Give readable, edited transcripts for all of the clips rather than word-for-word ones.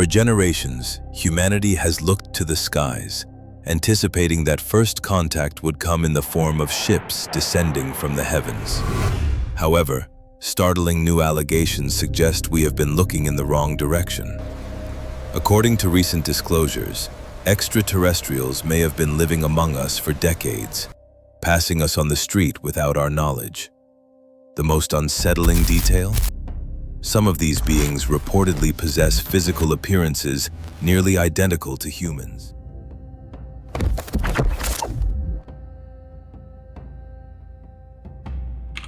For generations, humanity has looked to the skies, anticipating that first contact would come in the form of ships descending from the heavens. However, startling new allegations suggest we have been looking in the wrong direction. According to recent disclosures, extraterrestrials may have been living among us for decades, passing us on the street without our knowledge. The most unsettling detail? Some of these beings reportedly possess physical appearances nearly identical to humans.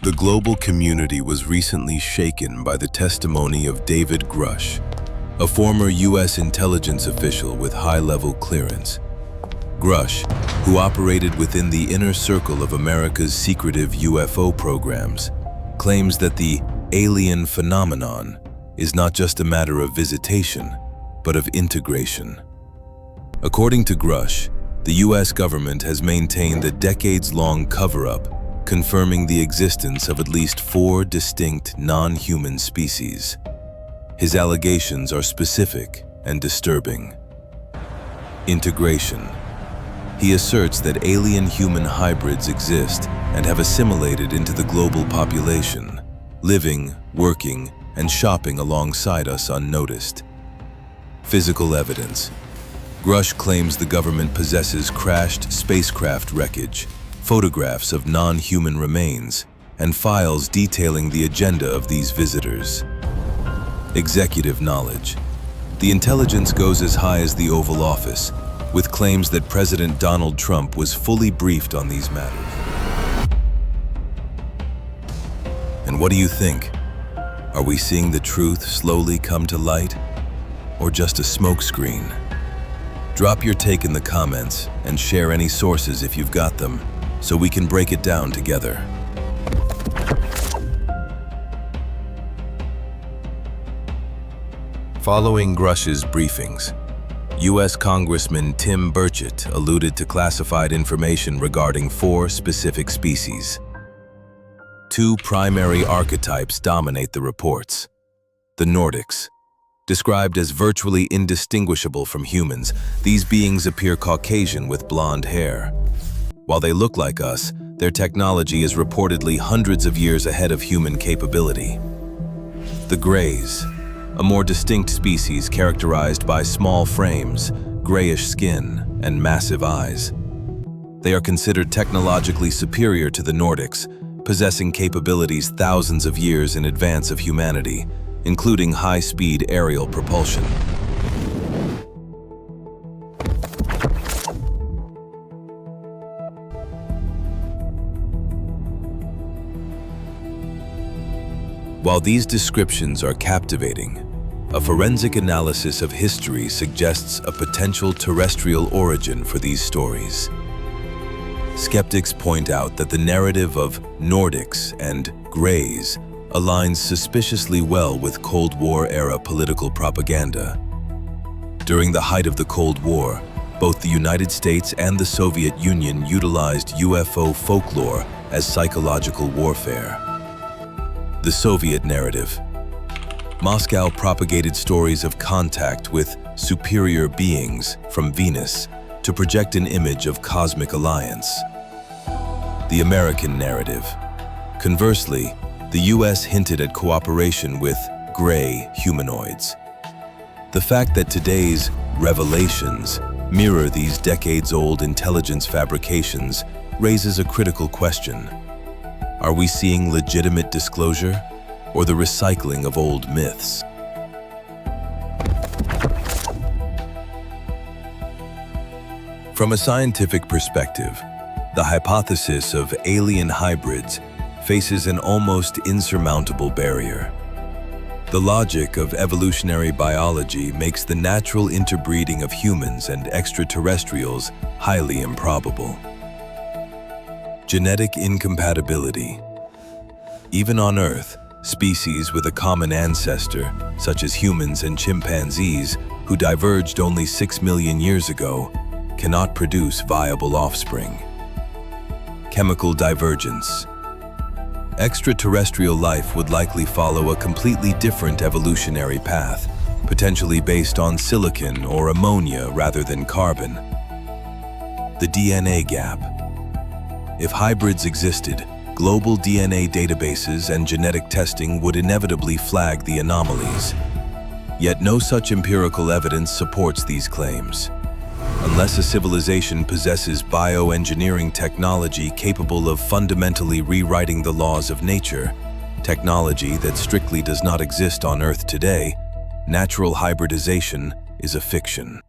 The global community was recently shaken by the testimony of David Grush, a former U.S. intelligence official with high-level clearance. Grush, who operated within the inner circle of America's secretive UFO programs, claims that the alien phenomenon is not just a matter of visitation, but of integration. According to Grush, the U.S. government has maintained a decades-long cover-up, confirming the existence of at least 4 distinct non-human species. His allegations are specific and disturbing. Integration. He asserts that alien-human hybrids exist and have assimilated into the global population, living, working, and shopping alongside us unnoticed. Physical evidence. Grush claims the government possesses crashed spacecraft wreckage, photographs of non-human remains, and files detailing the agenda of these visitors. Executive knowledge. The intelligence goes as high as the Oval Office, with claims that President Donald Trump was fully briefed on these matters. And what do you think? Are we seeing the truth slowly come to light, or just a smokescreen? Drop your take in the comments and share any sources if you've got them, so we can break it down together. Following Grush's briefings, U.S. Congressman Tim Burchett alluded to classified information regarding 4 specific species. 2 primary archetypes dominate the reports. The Nordics. Described as virtually indistinguishable from humans, these beings appear Caucasian with blonde hair. While they look like us, their technology is reportedly hundreds of years ahead of human capability. The Greys. A more distinct species characterized by small frames, grayish skin, and massive eyes. They are considered technologically superior to the Nordics, possessing capabilities thousands of years in advance of humanity, including high-speed aerial propulsion. While these descriptions are captivating, a forensic analysis of history suggests a potential terrestrial origin for these stories. Skeptics point out that the narrative of Nordics and Greys aligns suspiciously well with Cold War-era political propaganda. During the height of the Cold War, both the United States and the Soviet Union utilized UFO folklore as psychological warfare. The Soviet narrative. Moscow propagated stories of contact with superior beings from Venus to project an image of cosmic alliance. The American narrative. Conversely, the U.S. hinted at cooperation with gray humanoids. The fact that today's revelations mirror these decades-old intelligence fabrications raises a critical question. Are we seeing legitimate disclosure, or the recycling of old myths? From a scientific perspective, the hypothesis of alien hybrids faces an almost insurmountable barrier. The logic of evolutionary biology makes the natural interbreeding of humans and extraterrestrials highly improbable. Genetic incompatibility. Even on Earth, species with a common ancestor, such as humans and chimpanzees, who diverged only 6 million years ago, cannot produce viable offspring. Chemical divergence. Extraterrestrial life would likely follow a completely different evolutionary path, potentially based on silicon or ammonia rather than carbon. The DNA gap. If hybrids existed, global DNA databases and genetic testing would inevitably flag the anomalies. Yet no such empirical evidence supports these claims. Unless a civilization possesses bioengineering technology capable of fundamentally rewriting the laws of nature, technology that strictly does not exist on Earth today, natural hybridization is a fiction.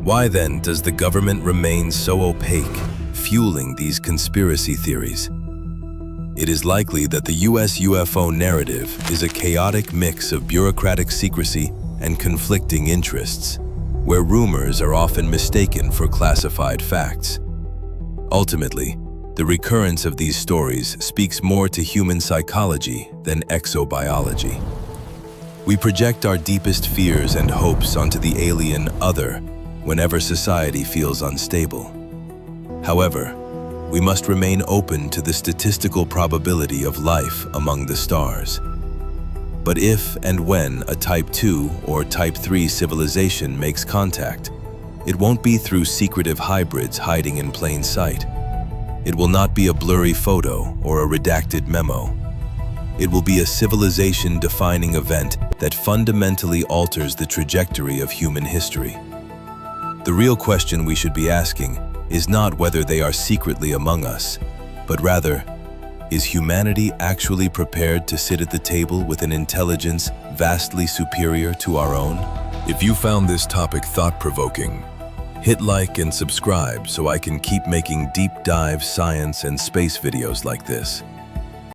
Why then does the government remain so opaque, fueling these conspiracy theories? It is likely that the US UFO narrative is a chaotic mix of bureaucratic secrecy and conflicting interests, where rumors are often mistaken for classified facts. Ultimately, the recurrence of these stories speaks more to human psychology than exobiology. We project our deepest fears and hopes onto the alien other whenever society feels unstable. However, we must remain open to the statistical probability of life among the stars. But if and when a Type 2 or Type 3 civilization makes contact, it won't be through secretive hybrids hiding in plain sight. It will not be a blurry photo or a redacted memo. It will be a civilization-defining event that fundamentally alters the trajectory of human history. The real question we should be asking is not whether they are secretly among us, but rather, is humanity actually prepared to sit at the table with an intelligence vastly superior to our own? If you found this topic thought-provoking, hit like and subscribe so I can keep making deep dive science and space videos like this.